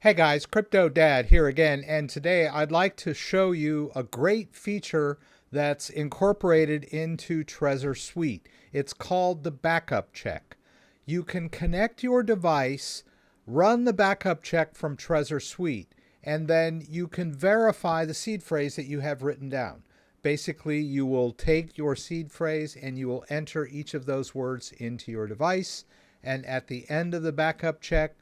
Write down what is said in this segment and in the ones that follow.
Hey guys, Crypto Dad here again, and today I'd like to show you a great feature that's incorporated into Trezor Suite. It's called the backup check. You can connect your device, run the backup check from Trezor Suite, and then you can verify the seed phrase that you have written down. Basically, you will take your seed phrase and you will enter each of those words into your device, and at the end of the backup check,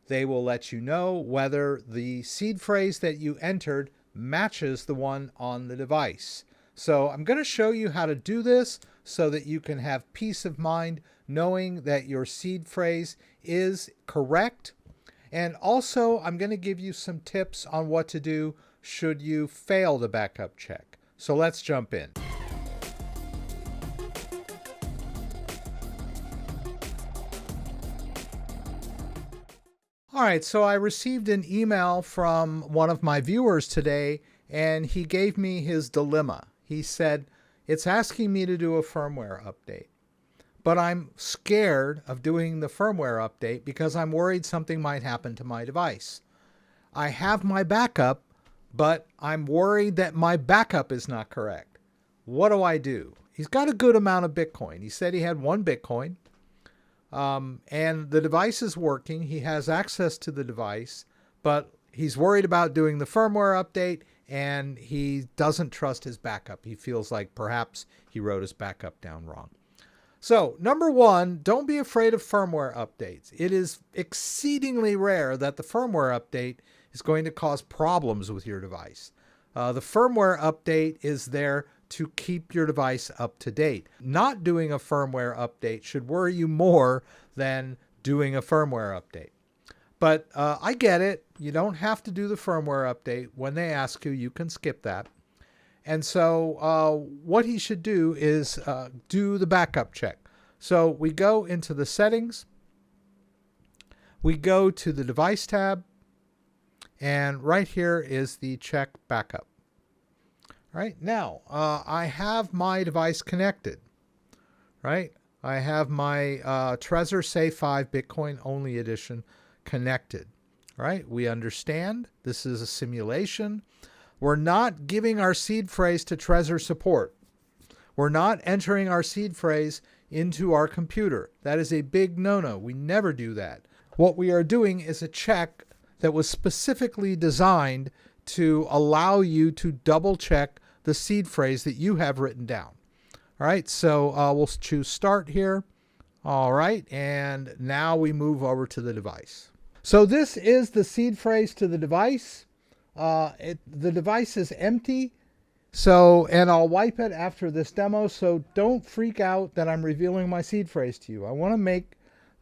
they will let you know whether the seed phrase that you entered matches the one on the device. So I'm going to show you how to do this so that you can have peace of mind knowing that your seed phrase is correct. And also, I'm going to give you some tips on what to do should you fail the backup check. So let's jump in. All right, so I received an email from one of my viewers today, and he gave me his dilemma. He said, it's asking me to do a firmware update, but I'm scared of doing the firmware update because I'm worried something might happen to my device. I have my backup, but I'm worried that my backup is not correct. What do I do? He's got a good amount of Bitcoin. He said he had 1 Bitcoin. And the device is working. He has access to the device, but he's worried about doing the firmware update and he doesn't trust his backup. He feels like perhaps he wrote his backup down wrong. So, number one, don't be afraid of firmware updates. It is exceedingly rare that the firmware update is going to cause problems with your device. The firmware update is there to keep your device up to date. Not doing a firmware update should worry you more than doing a firmware update. But I get it. You don't have to do the firmware update. When they ask you, you can skip that. And so what he should do is do the backup check. So we go into the settings. We go to the device tab. And right here is the check backup. Right now, I have my device connected, right? I have my Trezor Safe 5 Bitcoin only edition connected, right? We understand this is a simulation. We're not giving our seed phrase to Trezor support. We're not entering our seed phrase into our computer. That is a big no-no. We never do that. What we are doing is a check that was specifically designed to allow you to double check the seed phrase that you have written down. All right, so we'll choose start here. All right, and now we move over to the device. So this is the seed phrase to the device. The device is empty. And I'll wipe it after this demo, so don't freak out that I'm revealing my seed phrase to you. I want to make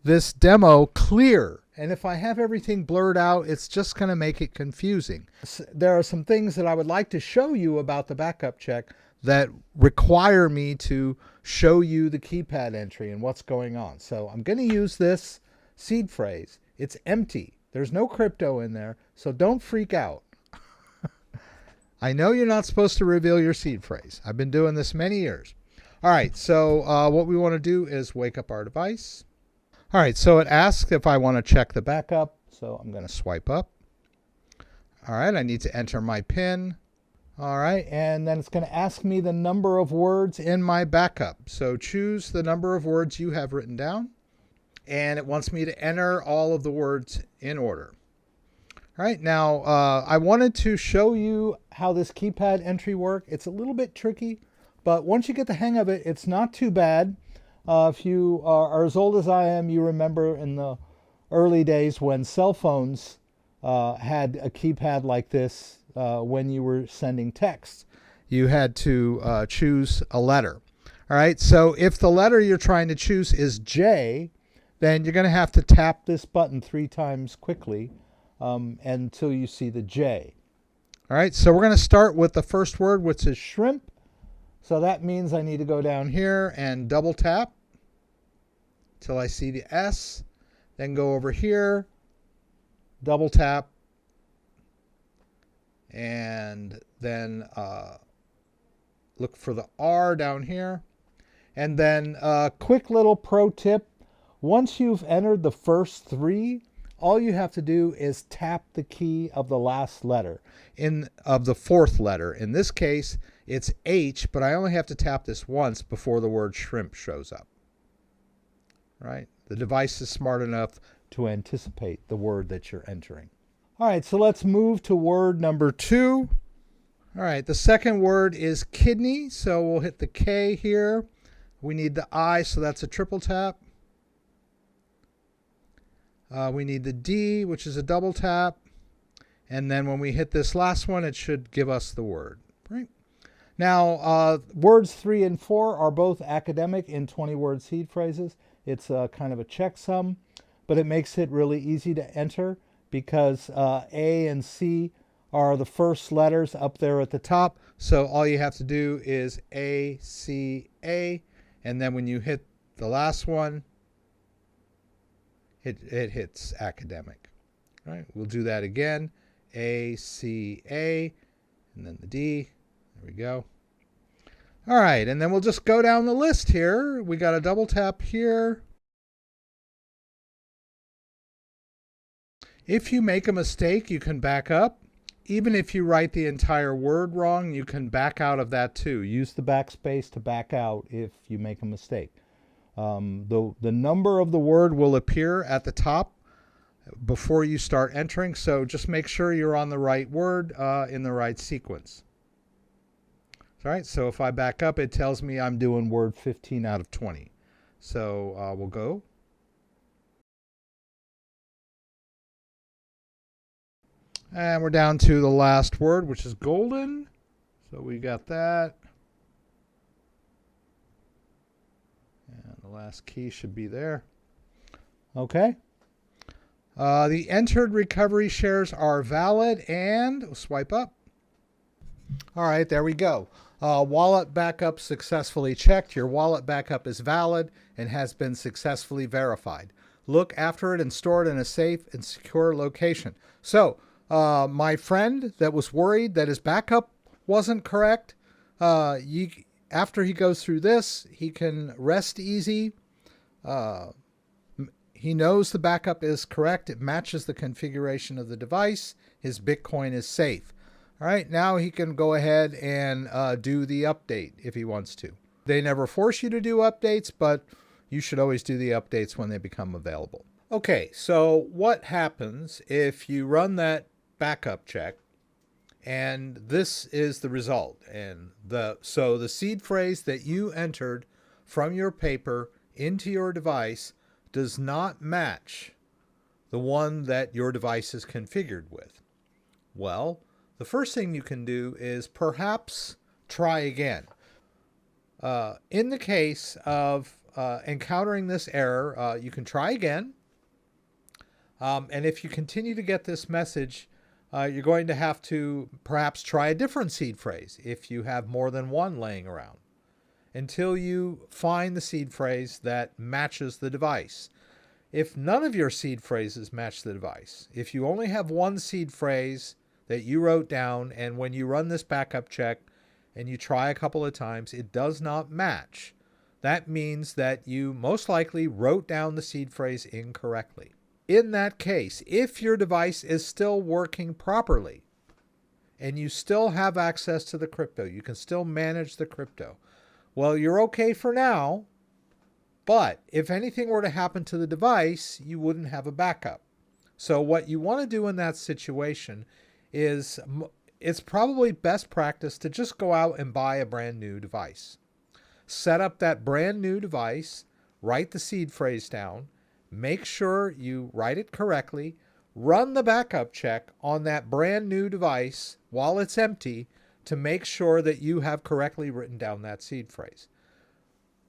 this demo clear. And if I have everything blurred out, it's just going to make it confusing. There are some things that I would like to show you about the backup check that require me to show you the keypad entry and what's going on. So I'm going to use this seed phrase. It's empty. There's no crypto in there, so don't freak out. I know you're not supposed to reveal your seed phrase. I've been doing this many years. All right, so what we want to do is wake up our device. All right, so it asks if I want to check the backup, so I'm going to swipe up. All right, I need to enter my PIN. All right, and then it's going to ask me the number of words in my backup. So choose the number of words you have written down, and it wants me to enter all of the words in order. All right, now I wanted to show you how this keypad entry works. It's a little bit tricky, but once you get the hang of it, it's not too bad. If you are as old as I am, you remember in the early days when cell phones had a keypad like this when you were sending texts. You had to choose a letter. All right, so if the letter you're trying to choose is J, then you're going to have to tap this button 3 times quickly until you see the J. All right, so we're going to start with the first word, which is shrimp. So that means I need to go down here and double tap till I see the S. Then go over here, double tap, and then look for the R down here. And then a quick little pro tip. Once you've entered the first 3, all you have to do is tap the key of the last letter, of the fourth letter. In this case, it's H, but I only have to tap this once before the word shrimp shows up. Right? The device is smart enough to anticipate the word that you're entering. All right, so let's move to word number 2. All right, the second word is kidney, so we'll hit the K here. We need the I, so that's a triple tap. We need the D, which is a double tap. And then when we hit this last one, it should give us the word. Right? Now, words 3 and 4 are both academic in 20-word seed phrases. It's kind of a checksum, but it makes it really easy to enter because A and C are the first letters up there at the top. So all you have to do is A, C, A. And then when you hit the last one, it hits academic. All right, we'll do that again. A, C, A, and then the D. There we go. All right, and then we'll just go down the list here. We got a double tap here. If you make a mistake, you can back up. Even if you write the entire word wrong, you can back out of that too. Use the backspace to back out if you make a mistake. The number of the word will appear at the top before you start entering, so just make sure you're on the right word in the right sequence. All right, so if I back up, it tells me I'm doing word 15 out of 20. So we'll go. And we're down to the last word, which is golden. So we got that. And the last key should be there. Okay. The entered recovery shares are valid, and we'll swipe up. All right, there we go. Wallet backup successfully checked. Your wallet backup is valid and has been successfully verified. Look after it and store it in a safe and secure location. So, my friend that was worried that his backup wasn't correct, after he goes through this, he can rest easy. He knows the backup is correct. It matches the configuration of the device. His Bitcoin is safe. All right, now he can go ahead and do the update if he wants to. They never force you to do updates, but you should always do the updates when they become available. Okay, so what happens if you run that backup check and this is the result? And so the seed phrase that you entered from your paper into your device does not match the one that your device is configured with. Well, the first thing you can do is perhaps try again. In the case of encountering this error, you can try again. And if you continue to get this message, you're going to have to perhaps try a different seed phrase if you have more than one laying around, until you find the seed phrase that matches the device. If none of your seed phrases match the device, if you only have one seed phrase that you wrote down, and when you run this backup check and you try a couple of times, it does not match, that means that you most likely wrote down the seed phrase incorrectly. In that case, if your device is still working properly and you still have access to the crypto, you can still manage the crypto, well, you're okay for now. But if anything were to happen to the device, you wouldn't have a backup. So what you want to do in that situation is, it's probably best practice to just go out and buy a brand new device. Set up that brand new device, write the seed phrase down, make sure you write it correctly, run the backup check on that brand new device while it's empty to make sure that you have correctly written down that seed phrase.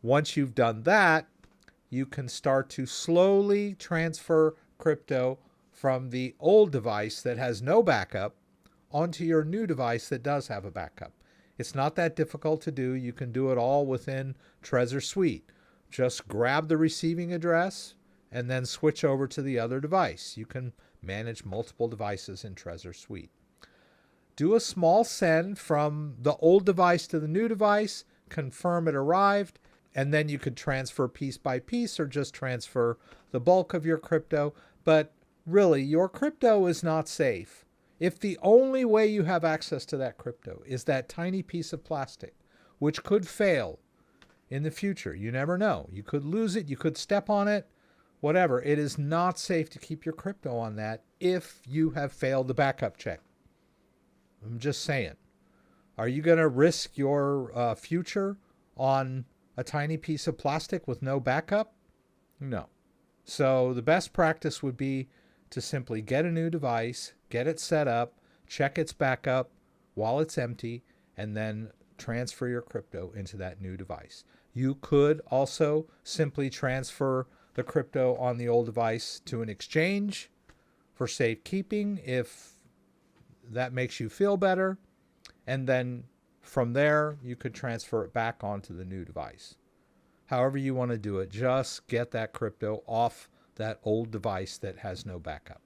Once you've done that, you can start to slowly transfer crypto from the old device that has no backup onto your new device that does have a backup. It's not that difficult to do. You can do it all within Trezor Suite. Just grab the receiving address and then switch over to the other device. You can manage multiple devices in Trezor Suite. Do a small send from the old device to the new device, confirm it arrived, and then you could transfer piece by piece or just transfer the bulk of your crypto. But really, your crypto is not safe. If the only way you have access to that crypto is that tiny piece of plastic, which could fail in the future, you never know. You could lose it, you could step on it, whatever. It is not safe to keep your crypto on that if you have failed the backup check. I'm just saying. Are you going to risk your future on a tiny piece of plastic with no backup? No. So the best practice would be to simply get a new device, get it set up, check its backup while it's empty, and then transfer your crypto into that new device. You could also simply transfer the crypto on the old device to an exchange for safekeeping if that makes you feel better. And then from there, you could transfer it back onto the new device. However you want to do it, just get that crypto off that old device that has no backup.